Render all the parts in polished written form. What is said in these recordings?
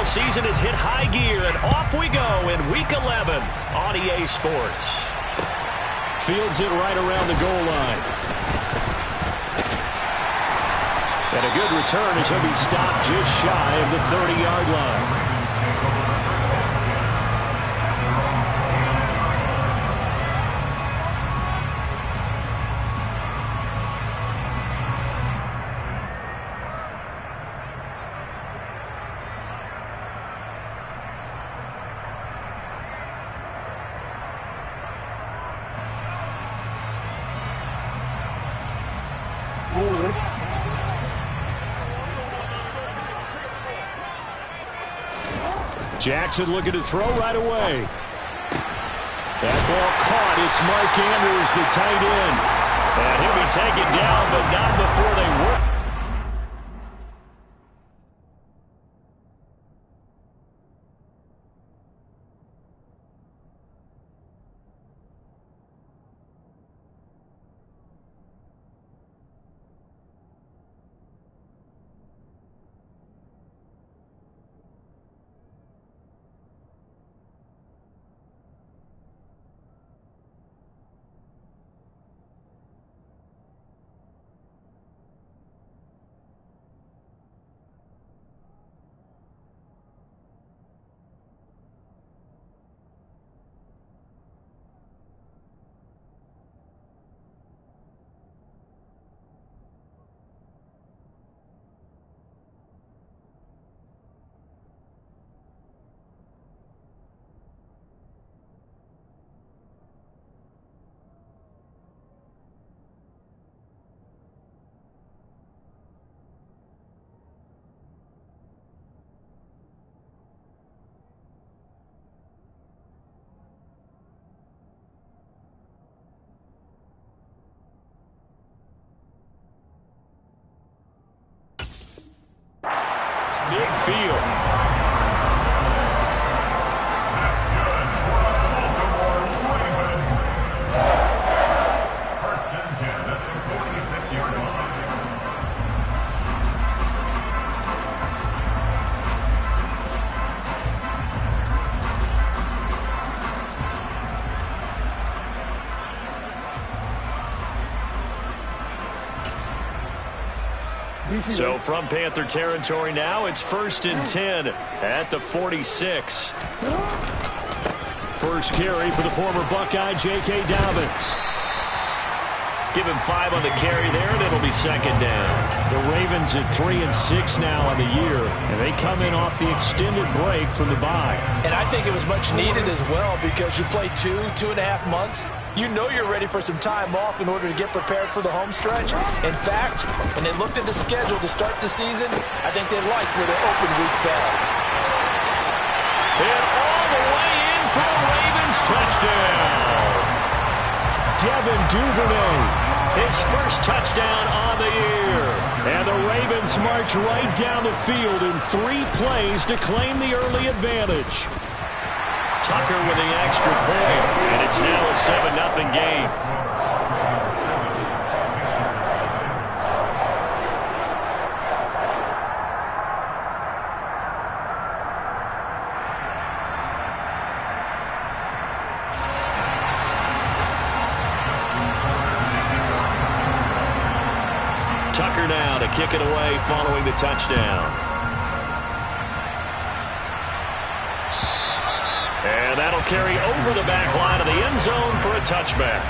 season has hit high gear, and off we go in Week 11 on EA Sports. Fields it right around the goal line. And a good return as he'll be stopped just shy of the 30-yard line. Jackson looking to throw right away. That ball caught. It's Mark Andrews, the tight end. And he'll be taken down, but not before they work. Midfield. First and 10 at the 46-yard line. So from Panther territory now, it's 1st and 10 at the 46. First carry for the former Buckeye, J.K. Dobbins. Give him 5 on the carry there, and it'll be 2nd down. The Ravens at 3 and 6 now on the year, and they come in off the extended break from the bye. And I think it was much needed as well, because you play 2.5 months. You know you're ready for some time off in order to get prepared for the home stretch. In fact, when they looked at the schedule to start the season, I think they liked where their open week fell. And all the way in for the Ravens touchdown. Devin Duvernay, his first touchdown on the year. And the Ravens march right down the field in 3 plays to claim the early advantage. Tucker with the extra point, and it's now a 7-0 game. Tucker now to kick it away following the touchdown. And that'll carry over the back line of the end zone for a touchback.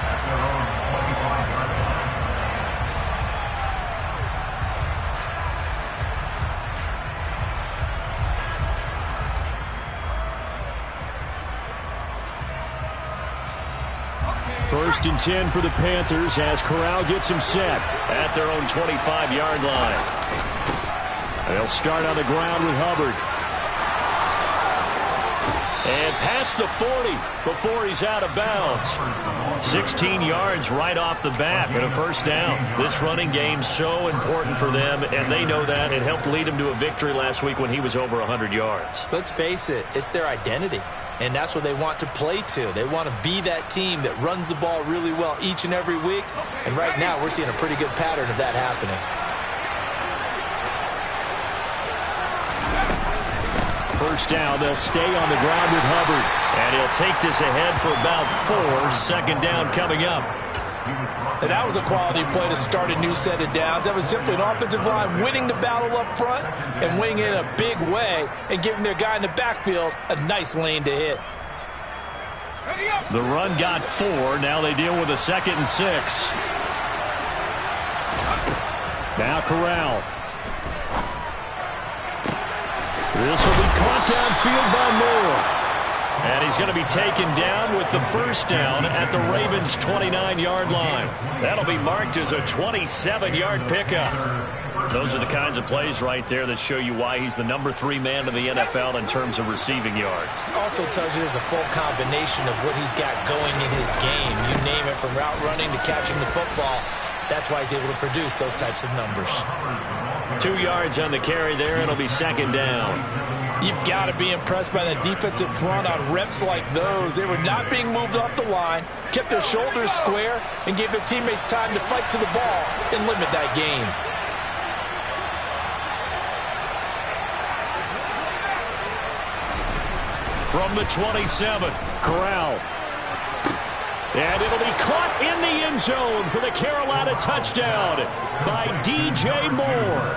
First and 10 for the Panthers as Corral gets him set at their own 25-yard line. They'll start on the ground with Hubbard. And past the 40 before he's out of bounds. 16 yards right off the bat and a first down. This running game's so important for them, and they know that. It helped lead them to a victory last week when he was over 100 yards. Let's face it, it's their identity, and that's what they want to play to. They want to be that team that runs the ball really well each and every week, and right now we're seeing a pretty good pattern of that happening. first down. They'll stay on the ground with Hubbard. And he'll take this ahead for about 4. Second down coming up. And that was a quality play to start a new set of downs. That was simply an offensive line winning the battle up front and winning it in a big way and giving their guy in the backfield a nice lane to hit. The run got 4. Now they deal with a 2nd and 6. Now Corral. This will be caught downfield by Moore. And he's going to be taken down with the first down at the Ravens' 29-yard line. That'll be marked as a 27-yard pickup. Those are the kinds of plays right there that show you why he's the number 3 man in the NFL in terms of receiving yards. Also tells you there's a full combination of what he's got going in his game. You name it, from route running to catching the football. That's why he's able to produce those types of numbers. 2 yards on the carry there. It'll be second down. You've got to be impressed by that defensive front on reps like those. They were not being moved off the line, kept their shoulders square, and gave their teammates time to fight to the ball and limit that gain. From the 27, Corral. And it'll be caught in the end zone for the Carolina touchdown by DJ Moore.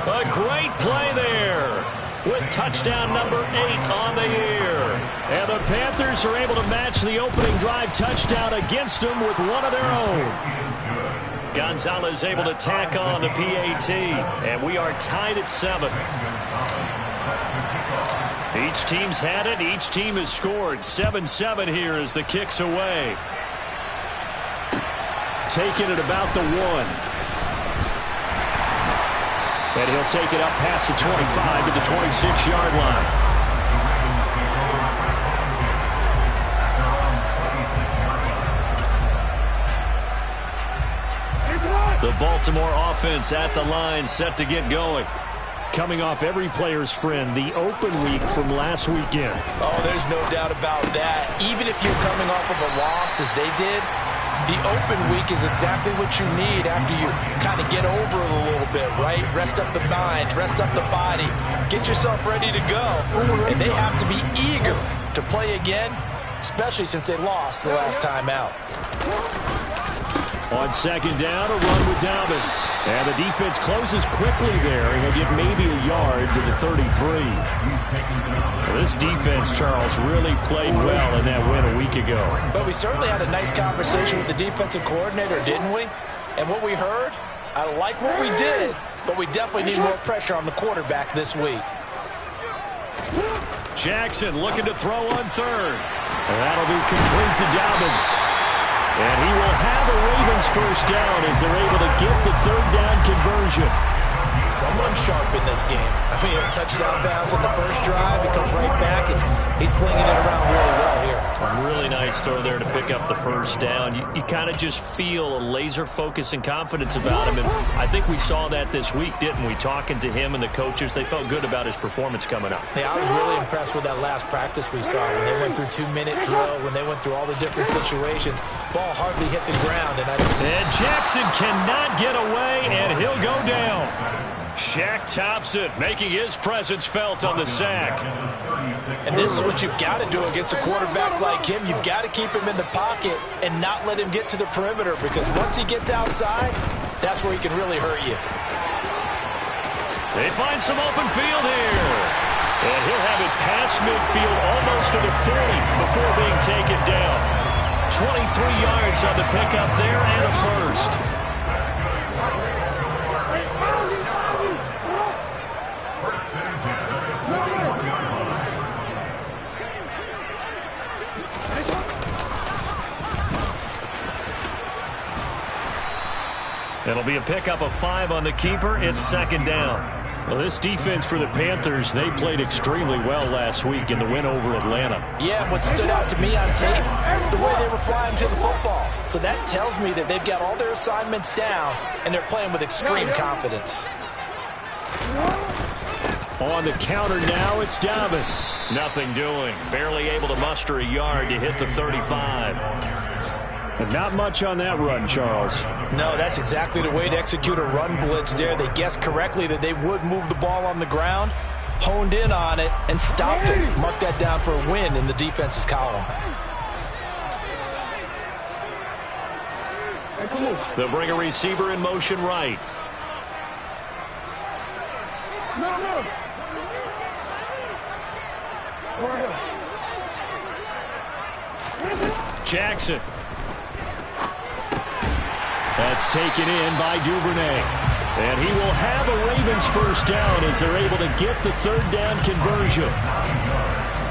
A great play there with touchdown number 8 on the year. And the Panthers are able to match the opening drive touchdown against them with one of their own. Gonzalez able to tack on the PAT. And we are tied at 7. Each team's had it. Each team has scored. 7-7 here as the kick's away. Taking it about the 1. And he'll take it up past the 25 to the 26-yard line. The Baltimore offense at the line, set to get going. Coming off every player's friend, the open week from last weekend. Oh, there's no doubt about that. Even if you're coming off of a loss, as they did, the open week is exactly what you need after you kind of get over it a little bit, right? Rest up the mind, rest up the body, get yourself ready to go. And they have to be eager to play again, especially since they lost the last time out. On second down, a run with Dobbins. And the defense closes quickly there, and he'll get maybe a yard to the 33. Well, this defense, Charles, really played well in that win a week ago. But we certainly had a nice conversation with the defensive coordinator, didn't we? And what we heard, I like what we did, but we definitely need more pressure on the quarterback this week. Jackson looking to throw on third. And that'll be complete to Dobbins. And he will have a Ravens first down as they're able to get the third down conversion. Someone sharp in this game. I mean, a touchdown pass on the first drive. He comes right back, and he's flinging it around really well here. A really nice throw there to pick up the first down. You kind of just feel a laser focus and confidence about him. And I think we saw that this week, didn't we? Talking to him and the coaches, they felt good about his performance coming up. Yeah, I was really impressed with that last practice we saw when they went through 2-minute drill, when they went through all the different situations. Ball hardly hit the ground. And Jackson cannot get away, and he'll go down. Shaq Thompson making his presence felt on the sack. And this is what you've got to do against a quarterback like him. You've got to keep him in the pocket and not let him get to the perimeter, because once he gets outside, that's where he can really hurt you. They find some open field here. And he'll have it past midfield almost to the 40 before being taken down. 23 yards on the pickup there and a first. It'll be a pickup of 5 on the keeper. It's second down. Well, this defense for the Panthers, they played extremely well last week in the win over Atlanta. Yeah, what stood out to me on tape, the way they were flying to the football. So that tells me that they've got all their assignments down, and they're playing with extreme confidence. On the counter now, it's Dobbins. Nothing doing. Barely able to muster a yard to hit the 35. And not much on that run, Charles. No, that's exactly the way to execute a run blitz there. They guessed correctly that they would move the ball on the ground, honed in on it and stopped him. Mark that down for a win in the defense's column. They'll bring a receiver in motion right. Jackson. That's taken in by Duvernay. And he will have a Ravens first down as they're able to get the third down conversion.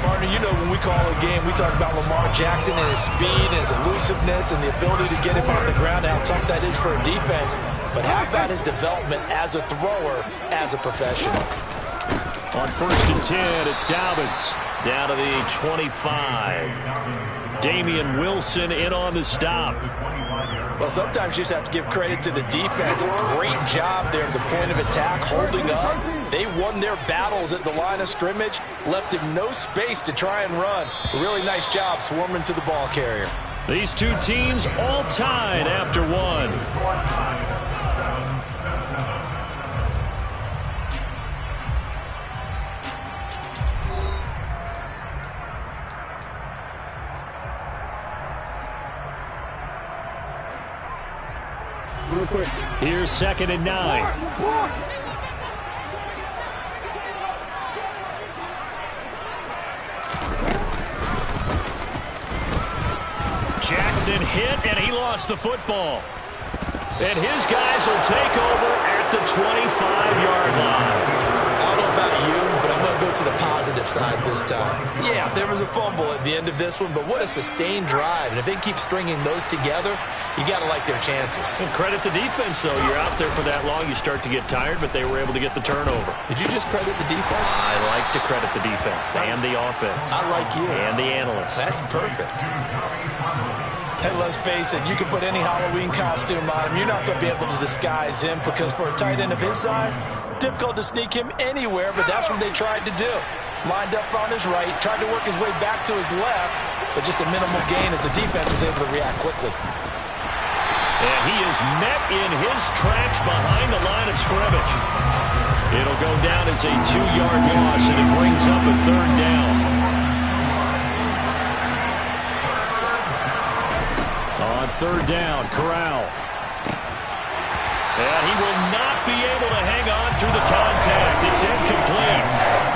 Partner, you know when we call a game, we talk about Lamar Jackson and his speed and his elusiveness and the ability to get him on the ground, how tough that is for a defense. But how about his development as a thrower, as a professional? On 1st and 10, it's Dobbins. Down to the 25. Damian Wilson in on the stop. Well, sometimes you just have to give credit to the defense. Great job there at the point of attack, holding up. They won their battles at the line of scrimmage, left him no space to try and run. A really nice job swarming to the ball carrier. These two teams all tied after one. Here's 2nd and 9. Jackson hit, and he lost the football. And his guys will take over at the 25-yard line. I don't know about you, but I'm going to go to the positive side this time. Yeah, there was a fumble at the end of this one, but what a sustained drive. And if they keep stringing those together, you got to like their chances. And credit the defense, though. You're out there for that long, you start to get tired, but they were able to get the turnover. Did you just credit the defense? I like to credit the defense and the offense. I like you. And the analysts. That's perfect. And let's face it, you can put any Halloween costume on him. You're not going to be able to disguise him because for a tight end of his size, difficult to sneak him anywhere, but that's what they tried to do. Lined up on his right, tried to work his way back to his left, but just a minimal gain as the defense was able to react quickly. And he is met in his tracks behind the line of scrimmage. It'll go down as a 2-yard loss, and it brings up a 3rd down. On 3rd down, Corral. And he will not be able to hang on through the contact. It's incomplete.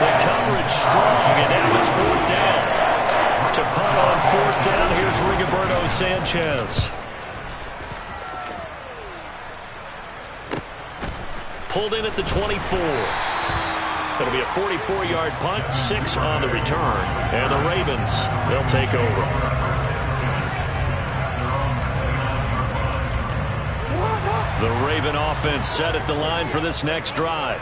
The coverage strong, and now it's 4th down. To punt on 4th down, here's Rigoberto Sanchez. Pulled in at the 24. It'll be a 44-yard punt, 6 on the return. And the Ravens, they'll take over. The Raven offense set at the line for this next drive.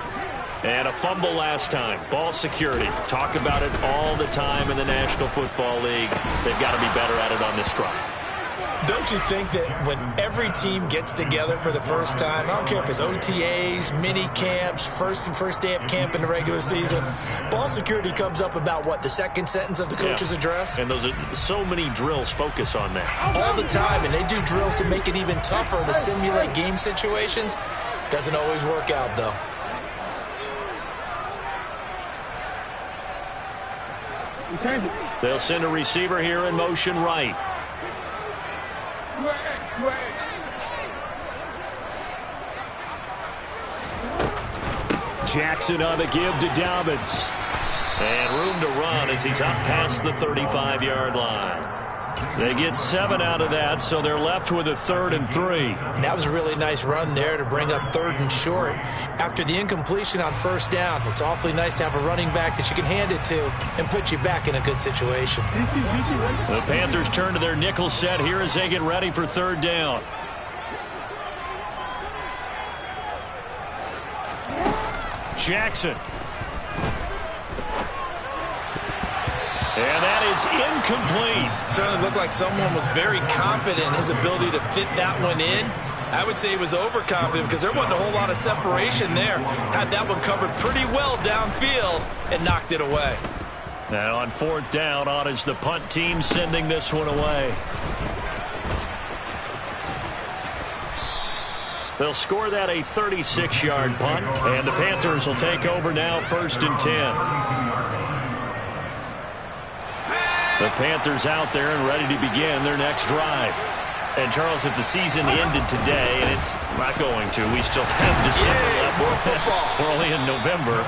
And a fumble last time. Ball security. Talk about it all the time in the National Football League. They've got to be better at it on this drive. Don't you think that when every team gets together for the first time, I don't care if it's OTAs, mini camps, first day of camp in the regular season, ball security comes up about, what, the second sentence of the coach's address? And those are so many drills focus on that. All the time, and they do drills to make it even tougher to simulate game situations. Doesn't always work out, though. They'll send a receiver here in motion right. Jackson on the give to Dobbins. And room to run as he's up past the 35-yard line. They get 7 out of that, so they're left with a 3rd and 3. And that was a really nice run there to bring up 3rd and short. After the incompletion on 1st down, it's awfully nice to have a running back that you can hand it to and put you back in a good situation. The Panthers turn to their nickel set here as they get ready for 3rd down. Jackson. And that is incomplete. Certainly looked like someone was very confident in his ability to fit that one in. I would say he was overconfident because there wasn't a whole lot of separation there. Had that one covered pretty well downfield and knocked it away. And on 4th down, on is the punt team sending this one away. They'll score that a 36-yard punt, and the Panthers will take over now, 1st and 10. The Panthers out there and ready to begin their next drive. And, Charles, if the season ended today, and it's not going to, we still have December left. More football. We're only in November,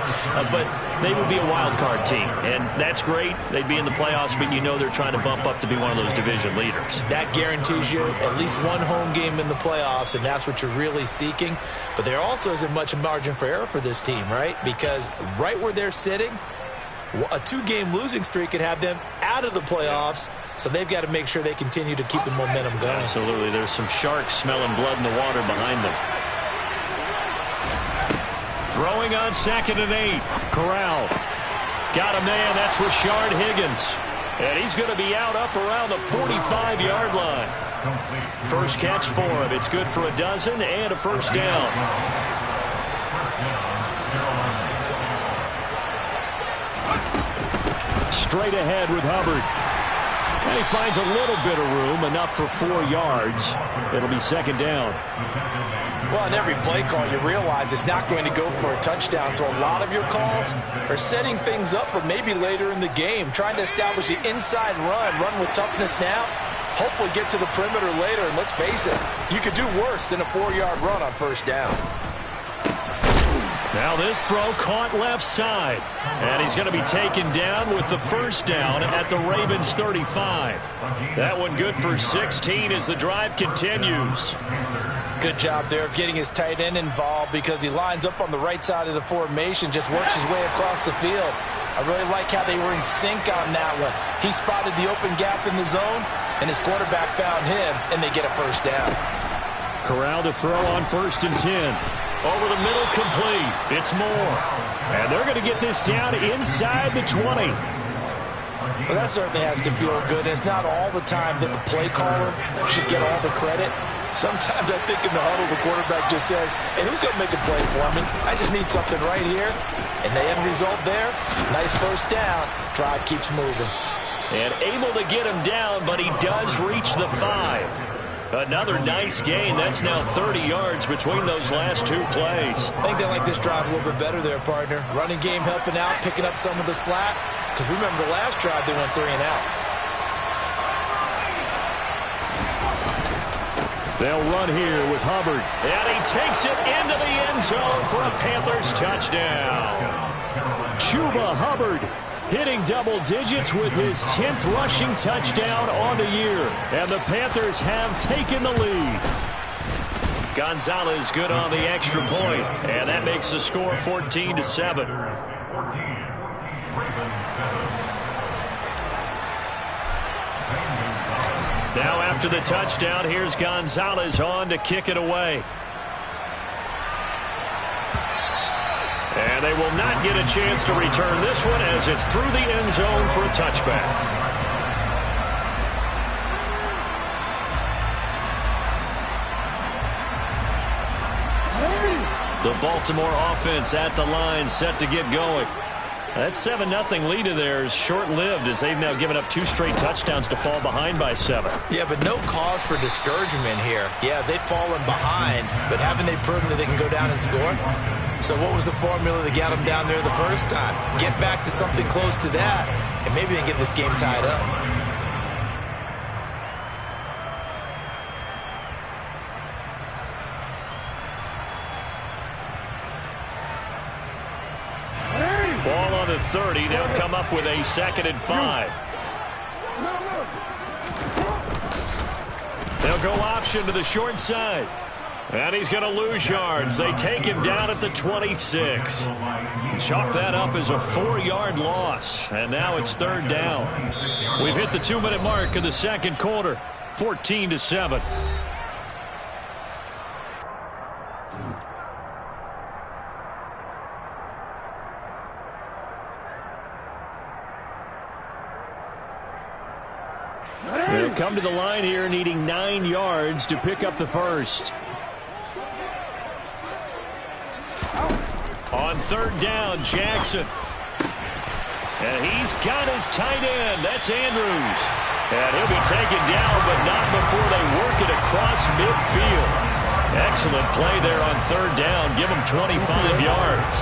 but they would be a wild card team, and that's great. They'd be in the playoffs, but you know they're trying to bump up to be one of those division leaders. That guarantees you at least one home game in the playoffs, and that's what you're really seeking. But there also isn't much margin for error for this team, right? Because right where they're sitting, a 2-game losing streak could have them out of the playoffs, so they've got to make sure they continue to keep the momentum going. Absolutely. There's some sharks smelling blood in the water behind them. Throwing on 2nd and 8. Corral. Got a man. That's Rashard Higgins. And he's going to be out up around the 45-yard line. First catch for him. It's good for a dozen and a first down. Straight ahead with Hubbard. And he finds a little bit of room, enough for 4 yards. It'll be 2nd down. Well, in every play call, you realize it's not going to go for a touchdown. So a lot of your calls are setting things up for maybe later in the game, trying to establish the inside run with toughness now, hopefully get to the perimeter later. And let's face it, you could do worse than a 4-yard run on first down. Now this throw caught left side. And he's going to be taken down with the first down at the Ravens 35. That one good for 16 as the drive continues. Good job there of getting his tight end involved because he lines up on the right side of the formation, just works his way across the field. I really like how they were in sync on that one. He spotted the open gap in the zone, and his quarterback found him, and they get a first down. Corral to throw on 1st and 10. Over the middle, complete. It's Moore. And they're going to get this down inside the 20. Well, that certainly has to feel good. It's not all the time that the play caller should get all the credit. Sometimes I think in the huddle, the quarterback just says, hey, who's going to make a play for me? I just need something right here. And the end result there, nice first down. Drive keeps moving. And able to get him down, but he does reach the 5. Another nice gain. That's now 30 yards between those last 2 plays. I think they like this drive a little bit better there, partner. Running game helping out, picking up some of the slack. Because remember the last drive, they went 3 and out. They'll run here with Hubbard. And he takes it into the end zone for a Panthers touchdown. Chuba Hubbard hitting double digits with his 10th rushing touchdown on the year. And the Panthers have taken the lead. Gonzalez good on the extra point. And that makes the score 14-7. Now after the touchdown, here's Gonzalez on to kick it away. And they will not get a chance to return this one as it's through the end zone for a touchback. The Baltimore offense at the line, set to get going. That 7-0 lead of theirs short-lived as they've now given up 2 straight touchdowns to fall behind by 7. Yeah, but no cause for discouragement here. Yeah, they've fallen behind, but haven't they proven that they can go down and score? So what was the formula that got them down there the first time? Get back to something close to that, and maybe they get this game tied up. Ball on the 30. They'll come up with a 2nd and 5. They'll go option to the short side. And he's going to lose yards. They take him down at the 26. Chalk that up as a 4-yard loss. And now it's 3rd down. We've hit the 2-minute mark of the 2nd quarter. 14-7. They'll come to the line here needing 9 yards to pick up the first. On 3rd down, Jackson. And he's got his tight end. That's Andrews. And he'll be taken down, but not before they work it across midfield. Excellent play there on third down. Give him 25 yards.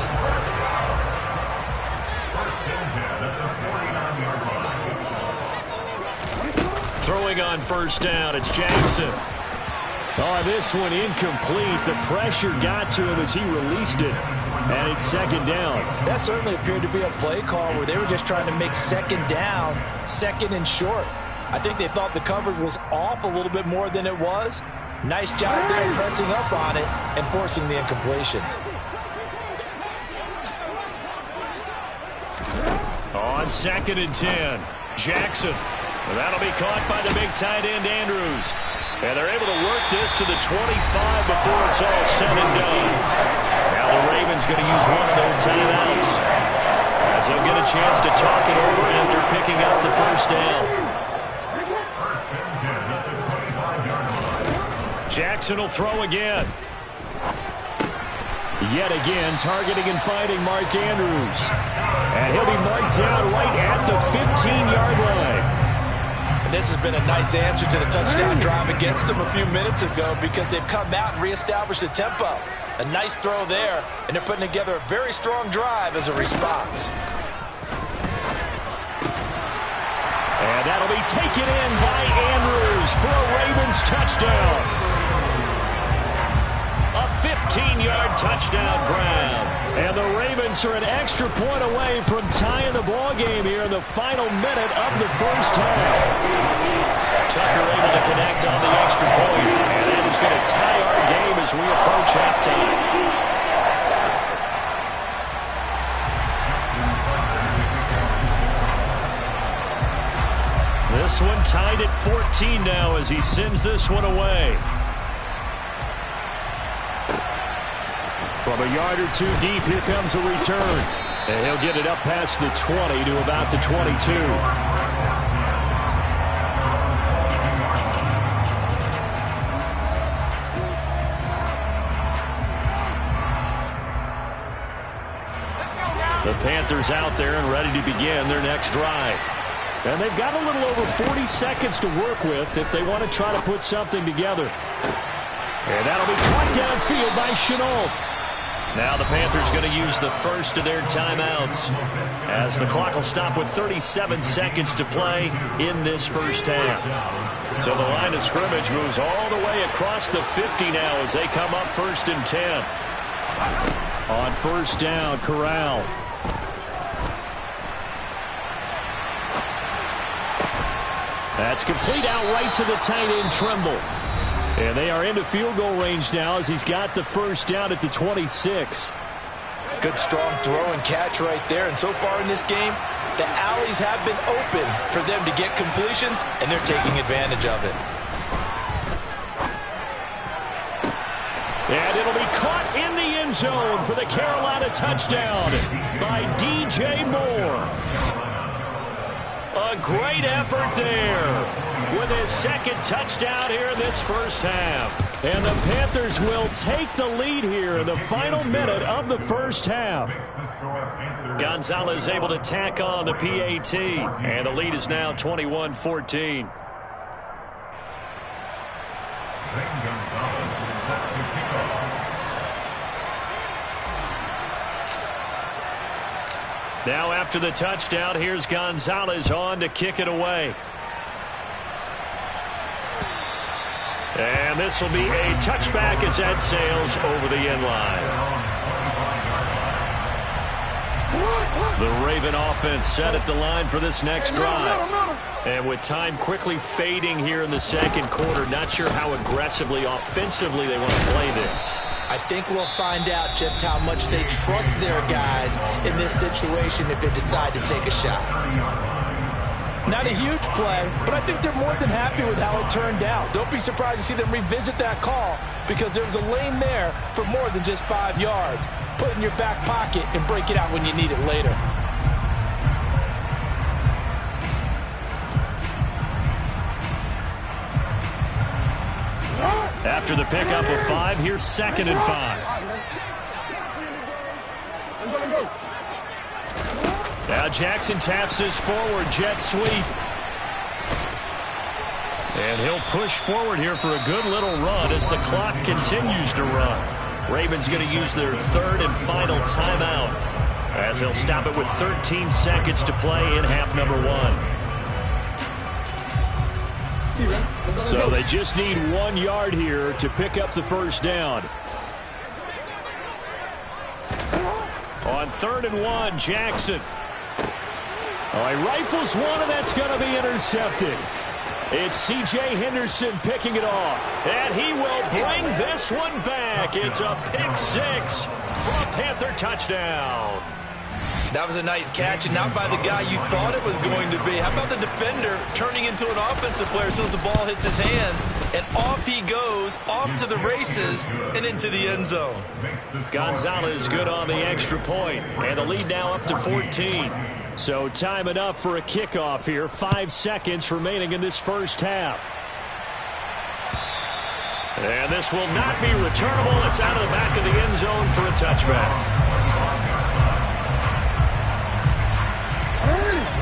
Throwing on first down, it's Jackson. Oh, this one incomplete. The pressure got to him as he released it. And it's second down. That certainly appeared to be a play call where they were just trying to make second down, second and short. I think they thought the coverage was off a little bit more than it was. Nice job there pressing up on it and forcing the incompletion. On second and 10, Jackson. That'll be caught by the big tight end, Andrews. And they're able to work this to the 25 before it's all said and done. Now the Ravens going to use one of their timeouts, as they'll get a chance to talk it over after picking up the first down. Jackson will throw again. Yet again, targeting and finding Mark Andrews. And he'll be marked down right at the 15-yard line. This has been a nice answer to the touchdown drive against them a few minutes ago because they've come out and reestablished the tempo. A nice throw there, and they're putting together a very strong drive as a response. And that'll be taken in by Andrews for a Ravens touchdown. A 15-yard touchdown grab. And the Ravens are an extra point away from tying the ball game here in the final minute of the first half. Tucker able to connect on the extra point. And that is going to tie our game as we approach halftime. This one tied at 14 now as he sends this one away. From a yard or two deep, here comes a return. And he'll get it up past the 20 to about the 22. The Panthers out there and ready to begin their next drive. And they've got a little over 40 seconds to work with if they want to try to put something together. And that'll be caught downfield by Chenault. Now the Panthers going to use the first of their timeouts as the clock will stop with 37 seconds to play in this first half. So the line of scrimmage moves all the way across the 50 now as they come up first and 10. On first down, Corral. That's complete out right to the tight end, Trimble. And they are into field goal range now as he's got the first down at the 26. Good strong throw and catch right there. And so far in this game, the alleys have been open for them to get completions, and they're taking advantage of it. And it'll be caught in the end zone for the Carolina touchdown by DJ Moore. A great effort there with his second touchdown here in this first half. And the Panthers will take the lead here in the final minute of the first half. Gonzalez able to tack on the PAT. And the lead is now 21-14. Now after the touchdown, here's Gonzalez on to kick it away. And this will be a touchback as that sails over the end line. The Raven offense set at the line for this next drive. And with time quickly fading here in the second quarter, not sure how aggressively, offensively they want to play this. I think we'll find out just how much they trust their guys in this situation if they decide to take a shot. Not a huge play, but I think they're more than happy with how it turned out. Don't be surprised to see them revisit that call because there was a lane there for more than just 5 yards. Put it in your back pocket and break it out when you need it later. After the pickup of 5, here's second and 5. Now Jackson taps his forward jet sweep. And he'll push forward here for a good little run as the clock continues to run. Ravens going to use their third and final timeout as they'll stop it with 13 seconds to play in half number 1. So they just need 1 yard here to pick up the first down. On 3rd and 1, Jackson. Oh, he rifles one, and that's going to be intercepted. It's C.J. Henderson picking it off. And he will bring this one back. It's a pick 6 for a Panther touchdown. That was a nice catch, and not by the guy you thought it was going to be. How about the defender turning into an offensive player as soon as the ball hits his hands, and off he goes, off to the races, and into the end zone. Gonzalez good on the extra point, and the lead now up to 14. So time enough for a kickoff here. 5 seconds remaining in this first half. And this will not be returnable. It's out of the back of the end zone for a touchback.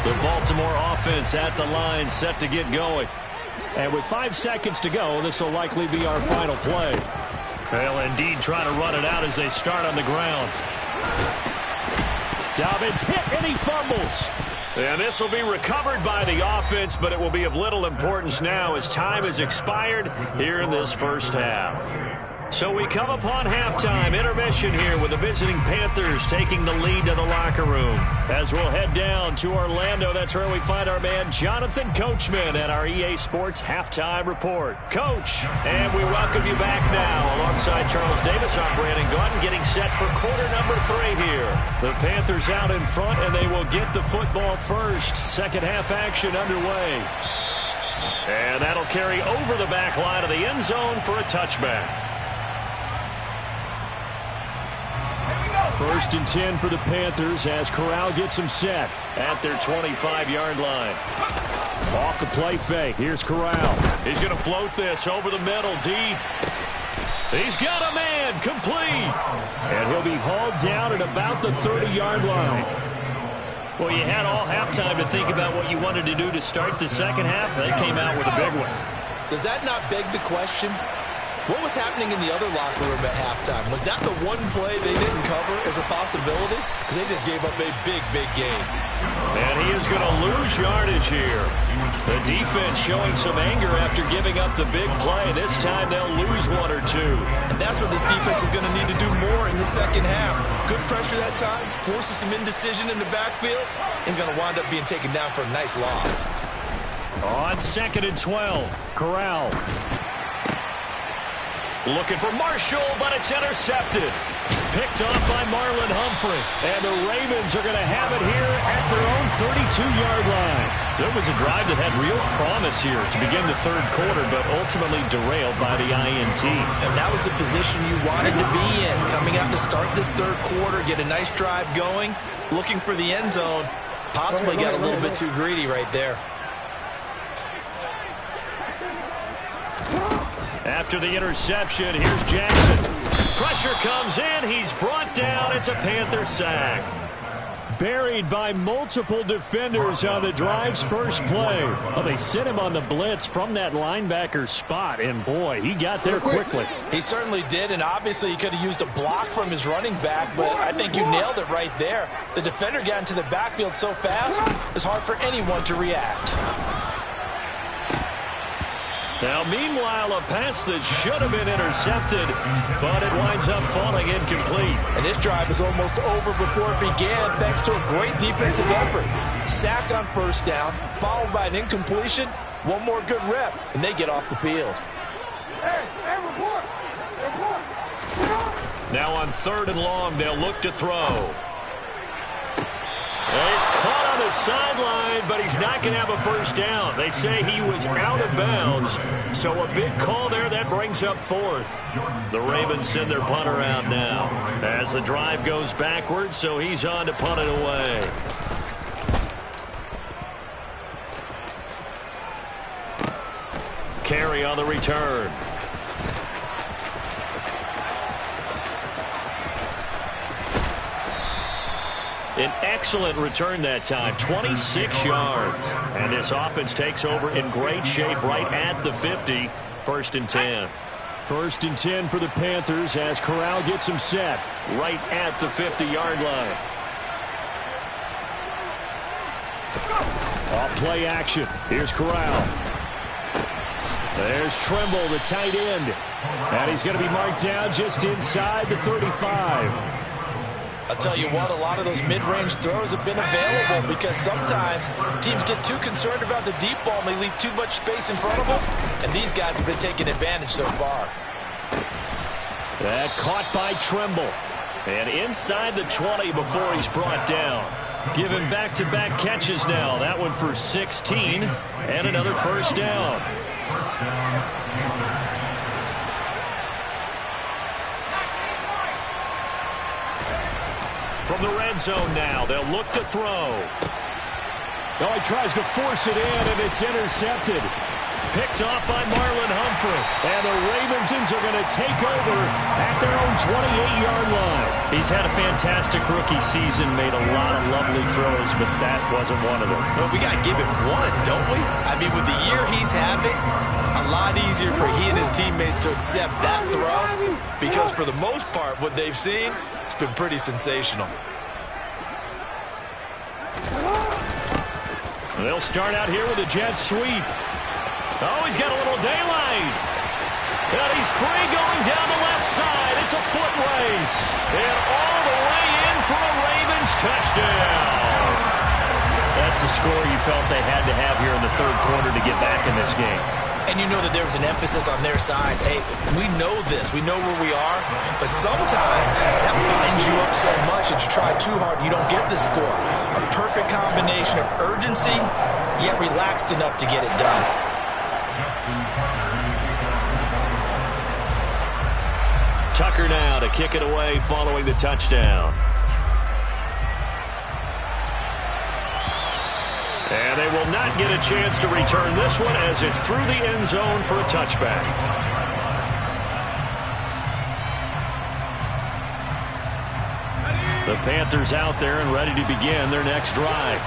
The Baltimore offense at the line, set to get going. And with 5 seconds to go, this will likely be our final play. They'll indeed try to run it out as they start on the ground. Dobbins hit, and he fumbles. And this will be recovered by the offense, but it will be of little importance now as time has expired here in this first half. So we come upon halftime, intermission here with the visiting Panthers taking the lead to the locker room. As we'll head down to Orlando, that's where we find our man Jonathan Coachman at our EA Sports Halftime Report. Coach, and we welcome you back now alongside Charles Davis. I'm Brandon Gaudin getting set for quarter number 3 here. The Panthers out in front, and they will get the football first. Second half action underway. And that'll carry over the back line of the end zone for a touchback. 1st and 10 for the Panthers as Corral gets them set At their 25-yard line. off the play fake. Here's Corral. He's going to float this over the middle deep. He's got a man complete. And he'll be hauled down at about the 30-yard line. Well, you had all halftime to think about what you wanted to do to start the second half. They came out with a big one. Does that not beg the question? What was happening in the other locker room at halftime? Was that the one play they didn't cover as a possibility? Because they just gave up a big, big game. And he is going to lose yardage here. The defense showing some anger after giving up the big play. This time they'll lose 1 or 2. And that's what this defense is going to need to do more in the second half. Good pressure that time, forces some indecision in the backfield. He's going to wind up being taken down for a nice loss. On 2nd and 12, Corral. Looking for Marshall, but it's intercepted. Picked off by Marlon Humphrey. And the Ravens are going to have it here at their own 32-yard line. So it was a drive that had real promise here to begin the third quarter, but ultimately derailed by the INT. And that was the position you wanted to be in. Coming out to start this third quarter, get a nice drive going, looking for the end zone. Possibly got a little bit too greedy right there. After the interception, here's Jackson. Pressure comes in. He's brought down. It's a Panther sack. Buried by multiple defenders on the drive's first play. Well, they sent him on the blitz from that linebacker spot, and boy, he got there quickly. He certainly did, and obviously he could have used a block from his running back, but I think you nailed it right there. The defender got into the backfield so fast, it's hard for anyone to react. Now, meanwhile, a pass that should have been intercepted, but it winds up falling incomplete. And this drive is almost over before it began, thanks to a great defensive effort. Sack on first down, followed by an incompletion, one more good rep, and they get off the field. Now on 3rd and long, they'll look to throw. He's caught on the sideline, but he's not going to have a first down. They say he was out of bounds, so a big call there that brings up 4th. The Ravens send their punter out now as the drive goes backwards, so he's on to punt it away. Carry on the return. An excellent return that time, 26 yards. And this offense takes over in great shape right at the 50, 1st and 10. 1st and 10 for the Panthers as Corral gets him set. Right at the 50-yard line. Off play action. Here's Corral. There's Trimble, the tight end. And he's going to be marked down just inside the 35. I'll tell you what, a lot of those mid-range throws have been available because sometimes teams get too concerned about the deep ball and they leave too much space in front of them. And these guys have been taking advantage so far. That caught by Trimble. And inside the 20 before he's brought down. Given back-to-back catches now. That one for 16 and another 1st down. From the red zone now, they'll look to throw. Oh, he tries to force it in, and it's intercepted. Picked off by Marlon Humphrey. And the Ravensons are going to take over at their own 28-yard line. He's had a fantastic rookie season, made a lot of lovely throws, but that wasn't one of them. Well, we got to give it one, don't we? I mean, with the year he's having, a lot easier for he and his teammates to accept that throw because for the most part, what they've seen, it's been pretty sensational. They'll start out here with a jet sweep. Oh, he's got a little daylight. And he's free going down the left side. It's a foot race. And all the way in for a Ravens touchdown. That's a score you felt they had to have here in the 3rd quarter to get back in this game. And you know that there was an emphasis on their side. Hey, we know this. We know where we are. But sometimes that binds you up so much that you try too hard, you don't get the score. A perfect combination of urgency, yet relaxed enough to get it done. Tucker now to kick it away following the touchdown. And they will not get a chance to return this one as it's through the end zone for a touchback. The Panthers out there and ready to begin their next drive.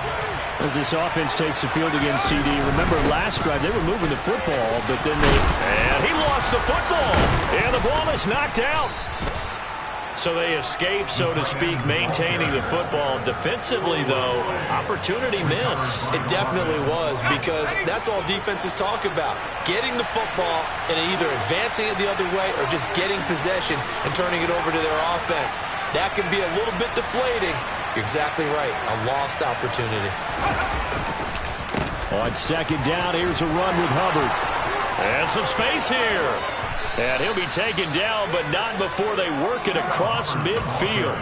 As this offense takes the field against CD, remember last drive they were moving the football, but then And he lost the football. And the ball is knocked out. So they escape, so to speak, maintaining the football. Defensively, though, opportunity miss. It definitely was because that's all defenses talk about. Getting the football and either advancing it the other way or just getting possession and turning it over to their offense. That can be a little bit deflating. You're exactly right. A lost opportunity. On 2nd down, here's a run with Hubbard. And some space here. And he'll be taken down, but not before they work it across midfield.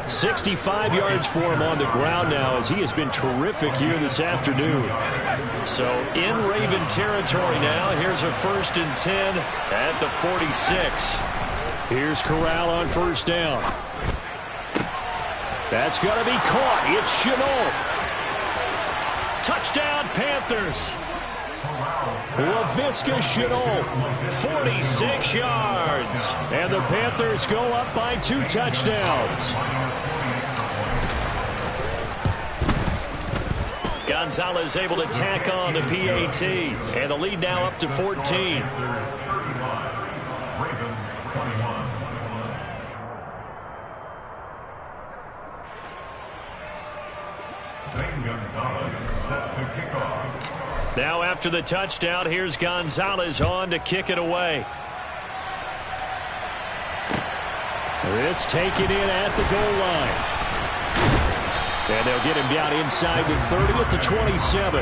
65 yards for him on the ground now as he has been terrific here this afternoon. So in Raven territory now. Here's a 1st and 10 at the 46. Here's Corral on 1st down. That's going to be caught. It's Chenault. Touchdown, Panthers. LaVisca Chenault. 46 yards. And the Panthers go up by 2 touchdowns. Gonzalez able to tack on the PAT. And the lead now up to 14. Now after the touchdown, here's Gonzalez on to kick it away. This taken in at the goal line. And they'll get him down inside the 30 at the 27.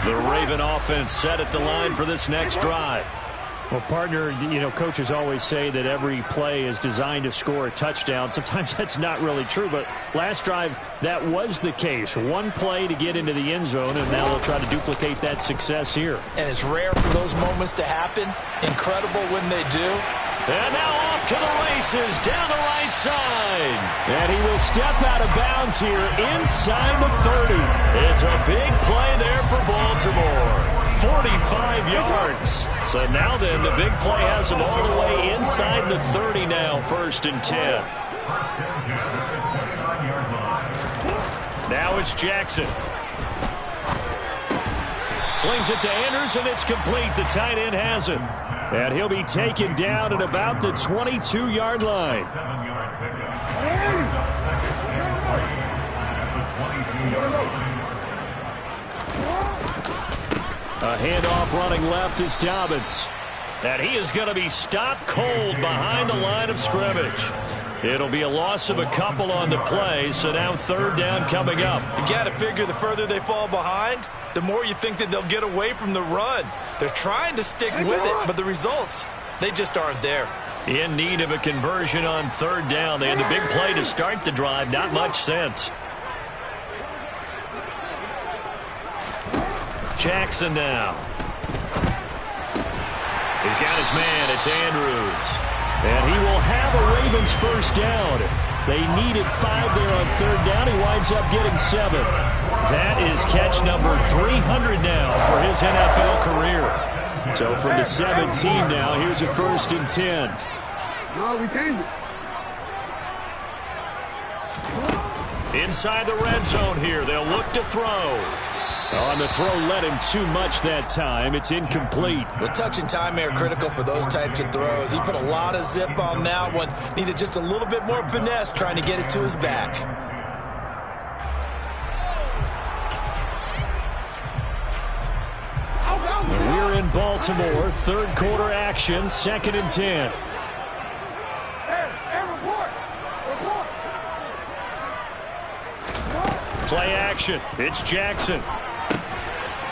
The Raven offense set at the line for this next drive. Well, partner, you know, coaches always say that every play is designed to score a touchdown. Sometimes that's not really true, but last drive, that was the case. One play to get into the end zone, and now they'll try to duplicate that success here. And it's rare for those moments to happen. Incredible when they do. And now off to the races down the right side. And he will step out of bounds here inside the 30. It's a big play there for Baltimore. 45 yards. So now then, the big play has him all the way inside the 30 now, 1st and 10. Now it's Jackson. Slings it to Andrews, and it's complete. The tight end has it. And he'll be taken down at about the 22-yard line. A handoff running left is Dobbins. And he is going to be stopped cold behind the line of scrimmage. It'll be a loss of a couple on the play, so now 3rd down coming up. You got to figure the further they fall behind, the more you think that they'll get away from the run. They're trying to stick with it, but the results, they just aren't there. In need of a conversion on 3rd down. They had the big play to start the drive. Not much sense. Jackson now. He's got his man. It's Andrews. And he will have a Ravens 1st down. They needed 5 there on 3rd down. He winds up getting 7. That is catch number 300 now for his NFL career. So from the 17 now, here's a 1st and 10. No, we changed it. Inside the red zone here. They'll look to throw. On the throw, led him too much that time. It's incomplete. The touch and time are critical for those types of throws. He put a lot of zip on that one. Needed just a little bit more finesse trying to get it to his back. We're in Baltimore. 3rd quarter action. 2nd and 10. Play action. It's Jackson.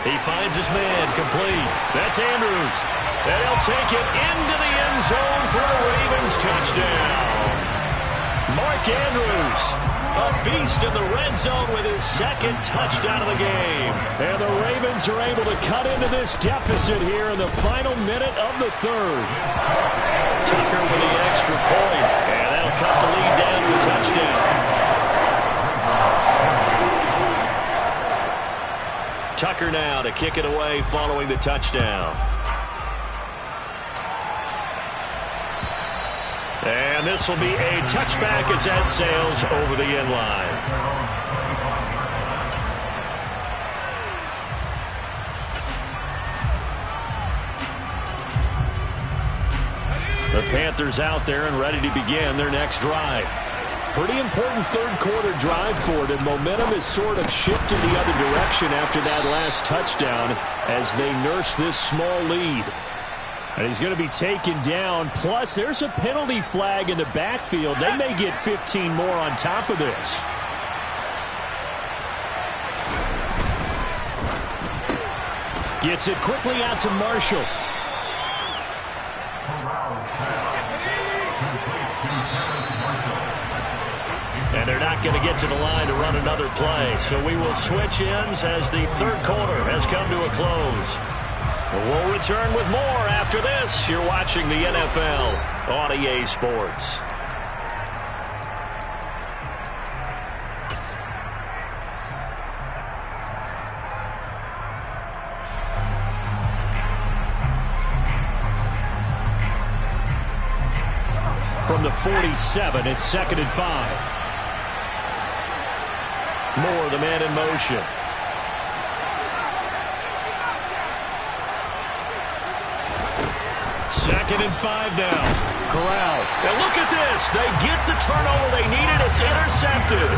He finds his man, complete. That's Andrews. And he'll take it into the end zone for a Ravens touchdown. Mark Andrews, a beast in the red zone with his 2nd touchdown of the game. And the Ravens are able to cut into this deficit here in the final minute of the 3rd. Tucker with the extra point. And that'll cut the lead down to a touchdown. Tucker now to kick it away following the touchdown. And this will be a touchback as that sails over the end line. The Panthers out there and ready to begin their next drive. Pretty important 3rd quarter drive for them. Momentum has sort of shifted the other direction after that last touchdown as they nurse this small lead. And he's going to be taken down. Plus, there's a penalty flag in the backfield. They may get 15 more on top of this. Gets it quickly out to Marshall. And they're not going to get to the line to run another play. So we will switch ends as the 3rd quarter has come to a close. We'll return with more after this. You're watching the NFL on EA Sports. From the 47, it's 2nd and 5. Moore, the man in motion. Second and 5 now. Corral. And look at this. They get the turnover they needed. It's intercepted.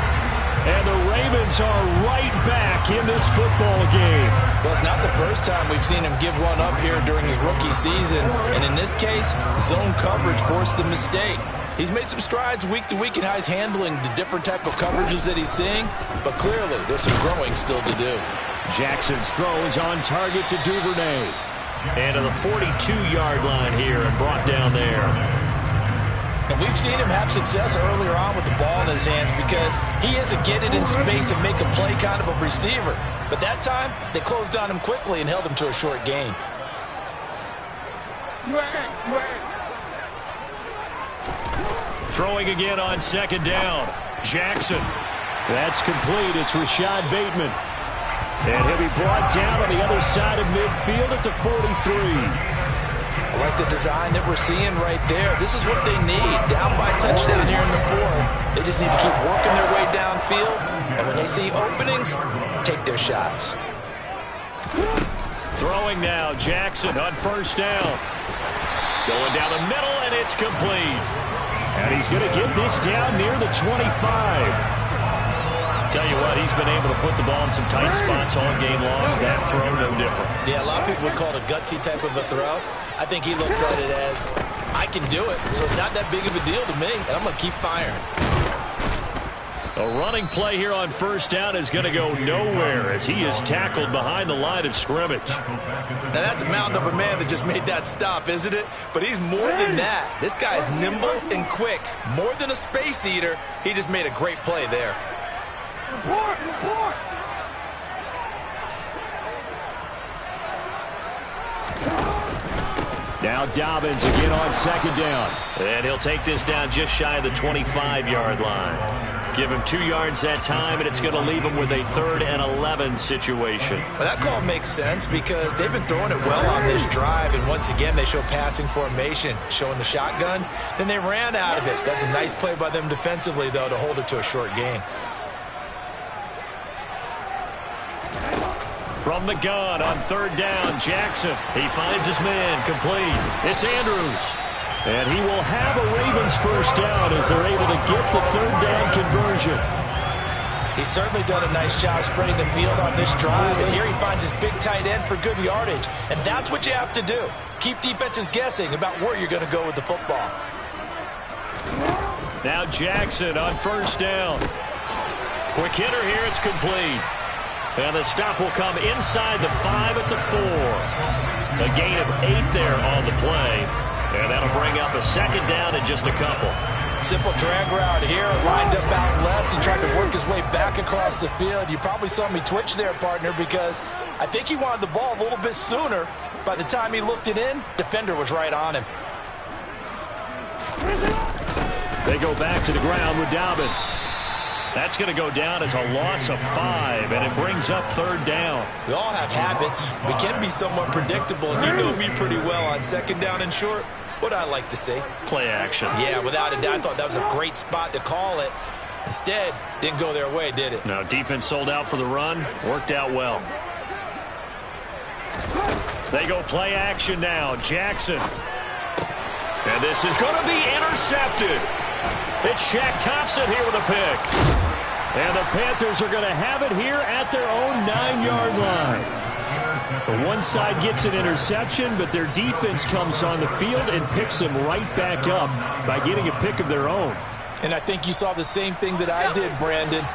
And the Ravens are right back in this football game. Well, it's not the first time we've seen him give one up here during his rookie season. And in this case, zone coverage forced the mistake. He's made some strides week to week in how he's handling the different type of coverages that he's seeing. But clearly, there's some growing still to do. Jackson's throw is on target to Duvernay. And to the 42-yard line here and brought down there. And we've seen him have success earlier on with the ball in his hands because he has to get it in space and make a play kind of a receiver. But that time, they closed on him quickly and held him to a short gain. Throwing again on second down. Jackson. That's complete. It's Rashad Bateman. And he'll be brought down on the other side of midfield at the 43. I like the design that we're seeing right there. This is what they need. Down by a touchdown here in the fourth. They just need to keep working their way downfield. And when they see openings, take their shots. Throwing now. Jackson on first down. Going down the middle, and it's complete. And he's going to get this down near the 25. Tell you what, he's been able to put the ball in some tight spots all game long. That throw, no different. Yeah, a lot of people would call it a gutsy type of a throw. I think he looks at it as, I can do it, so it's not that big of a deal to me, and I'm going to keep firing. A running play here on first down is going to go nowhere as he is tackled behind the line of scrimmage. Now, that's a mountain of a man that just made that stop, isn't it? But he's more than that. This guy is nimble and quick. More than a space eater, he just made a great play there. Now Dobbins again on second down. And he'll take this down just shy of the 25-yard line. Give him 2 yards that time, and it's going to leave him with a 3rd and 11 situation. Well, that call makes sense because they've been throwing it well on this drive, and once again they show passing formation, showing the shotgun. Then they ran out of it. That's a nice play by them defensively, though, to hold it to a short gain. From the gun on 3rd down, Jackson. He finds his man, complete. It's Andrews. And he will have a Ravens first down as they're able to get the 3rd down conversion. He's certainly done a nice job spreading the field on this drive, and here he finds his big tight end for good yardage. And that's what you have to do. Keep defenses guessing about where you're going to go with the football. Now Jackson on first down. Quick hitter here, it's complete. And the stop will come inside the 5 at the 4. A gain of 8 there on the play. And that'll bring up a 2nd down and just a couple. Simple drag route here, lined up out left and tried to work his way back across the field. You probably saw me twitch there, partner, because I think he wanted the ball a little bit sooner. By the time he looked it in, defender was right on him. They go back to the ground with Dobbins. That's going to go down as a loss of 5, and it brings up 3rd down. We all have habits. We can be somewhat predictable, and you know me pretty well on 2nd down and short. What I like to say? Play action. Yeah, without a doubt. I thought that was a great spot to call it. Instead, didn't go their way, did it? No, defense sold out for the run. Worked out well. They go play action now. Jackson. And this is going to be intercepted. It's Shaq Thompson here with a pick. And the Panthers are going to have it here at their own 9-yard line. The one side gets an interception, but their defense comes on the field and picks them right back up by getting a pick of their own. And I think you saw the same thing that I did, Brandon.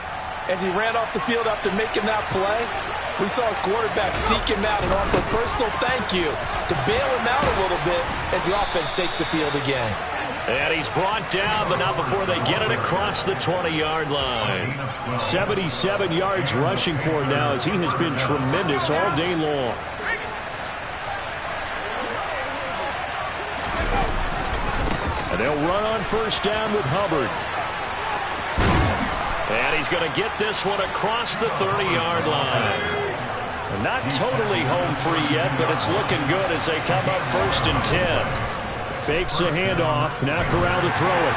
As he ran off the field after making that play, we saw his quarterback seek him out and offer a personal thank you to bail him out a little bit as the offense takes the field again. And he's brought down, but not before they get it across the 20-yard line. 77 yards rushing for him now as he has been tremendous all day long. And they'll run on first down with Hubbard. And he's going to get this one across the 30-yard line. Not totally home free yet, but it's looking good as they come up 1st and 10. Fakes the handoff. Now Corral to throw it.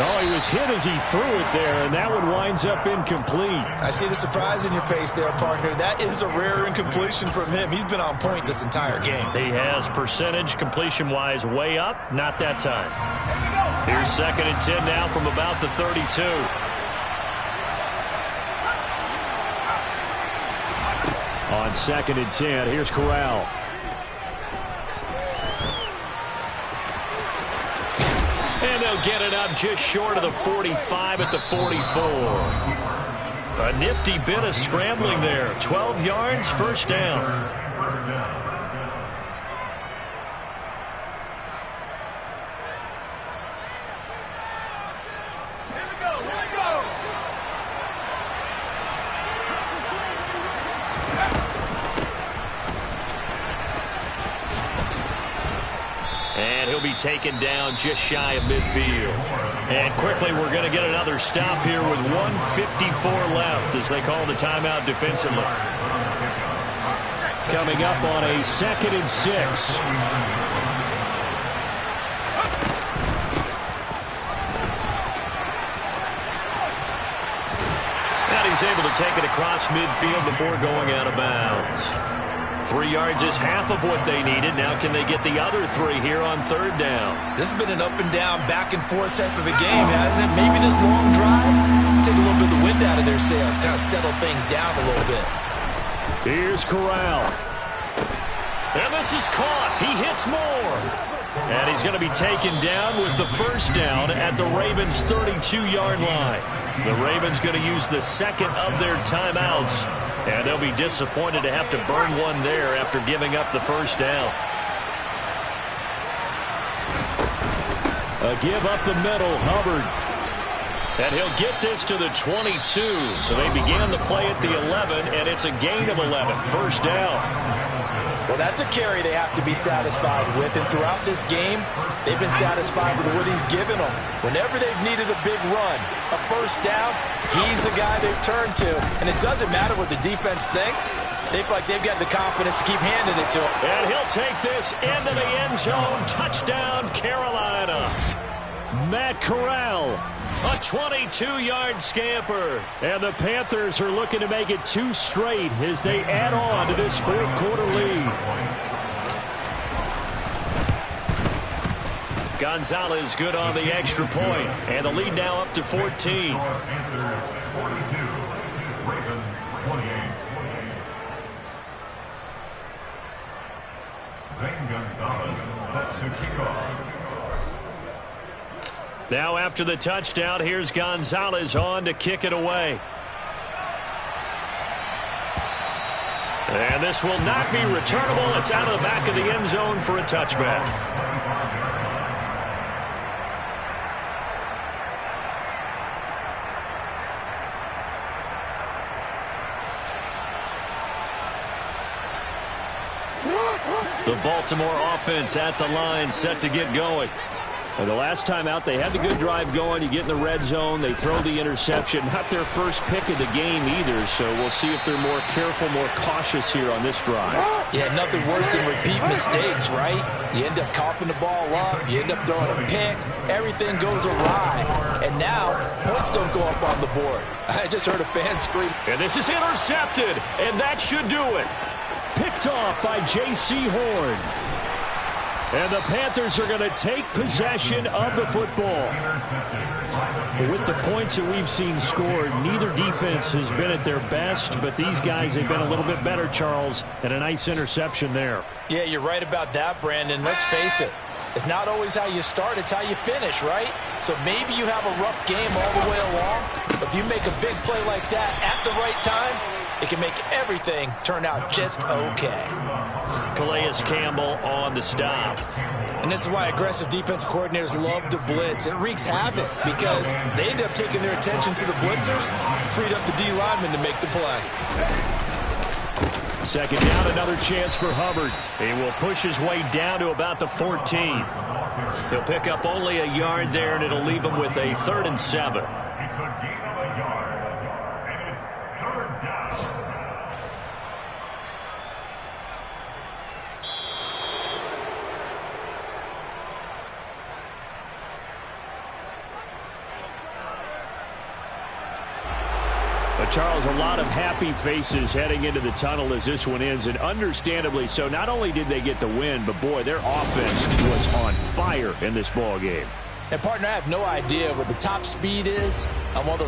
Oh, he was hit as he threw it there, and that one winds up incomplete. I see the surprise in your face there, partner. That is a rare incompletion from him. He's been on point this entire game. He has percentage completion-wise way up. Not that time. Here's 2nd and 10 now from about the 32. On 2nd and 10, here's Corral. And they'll get it up just short of the 45 at the 44. A nifty bit of scrambling there. 12 yards, 1st down. he'll be taken down just shy of midfield. And quickly, we're going to get another stop here with 1:54 left as they call the timeout defensively. Coming up on a 2nd and 6. And he's able to take it across midfield before going out of bounds. 3 yards is half of what they needed. Now can they get the other 3 here on 3rd down? This has been an up and down, back and forth type of a game, hasn't it? Maybe this long drive take a little bit of the wind out of their sails, kind of settle things down a little bit. Here's Corral. And this is caught. He hits Moore. And he's going to be taken down with the 1st down at the Ravens' 32-yard line. The Ravens going to use the 2nd of their timeouts. And they'll be disappointed to have to burn one there after giving up the 1st down. A give up the middle, Hubbard. And he'll get this to the 22. So they began the play at the 11, and it's a gain of 11. 1st down. Well, that's a carry they have to be satisfied with. And throughout this game, they've been satisfied with what he's given them. Whenever they've needed a big run, a 1st down, he's the guy they've turned to. And it doesn't matter what the defense thinks. They feel like they've got the confidence to keep handing it to him. And he'll take this into the end zone. Touchdown, Carolina. Matt Corral. A 22-yard scamper. And the Panthers are looking to make it 2 straight as they add on to this 4th quarter lead. Gonzalez good on the extra point. And the lead now up to 14. Panthers 42, Ravens 28. Zane Gonzalez set to kick off. Now after the touchdown, here's Gonzalez on to kick it away. And this will not be returnable. It's out of the back of the end zone for a touchback. The Baltimore offense at the line, set to get going. Well, the last time out, they had the good drive going. You get in the red zone, they throw the interception. Not their first pick of the game either, so we'll see if they're more careful, more cautious here on this drive. Yeah, nothing worse than repeat mistakes, right? You end up coughing the ball up, you end up throwing a pick, everything goes awry. And now, points don't go up on the board. I just heard a fan scream. And this is intercepted, and that should do it. Picked off by J.C. Horn. And the Panthers are going to take possession of the football. With the points that we've seen scored, neither defense has been at their best, but these guys have been a little bit better, Charles, and a nice interception there. Yeah, you're right about that, Brandon. Let's face it. It's not always how you start, it's how you finish, right? So maybe you have a rough game all the way along, but if you make a big play like that at the right time, it can make everything turn out just okay. Calais Campbell on the stop. And this is why aggressive defensive coordinators love to blitz. It wreaks havoc because they end up taking their attention to the blitzers, freed up the D lineman to make the play. 2nd down, another chance for Hubbard. He will push his way down to about the 14. He'll pick up only a yard there, and it'll leave him with a 3rd and 7. It's a gain of a yard, and it's 3rd down. Charles, a lot of happy faces heading into the tunnel as this one ends, and understandably so. Not only did they get the win, but boy, their offense was on fire in this ball game. And partner, I have no idea what the top speed is on one of those